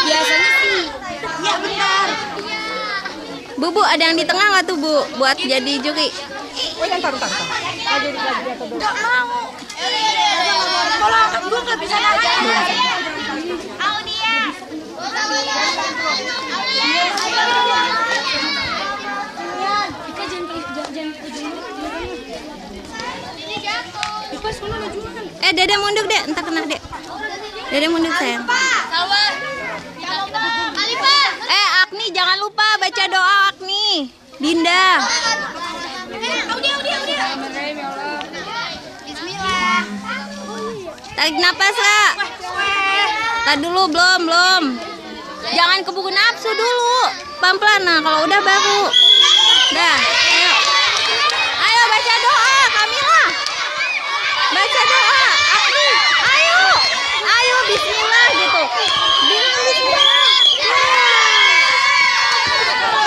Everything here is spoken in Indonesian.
Biasanya sih. Iya benar. Bu, ada yang di tengah nggak tuh Bu? Buat jadi joki. Oh, ntar. Nggak mau. Kalau gue nggak bisa nanya. Dede mundur dek, entar kena dek. Dede mundur sayang. Agni jangan lupa baca doa Agni. Dinda. Tarik napas Kak. Tadi dulu belum. Jangan keburu nafsu dulu. Pelan-pelan, nah kalau udah baru. Dah, ayo. Ayo baca doa Kamila. Baca doa.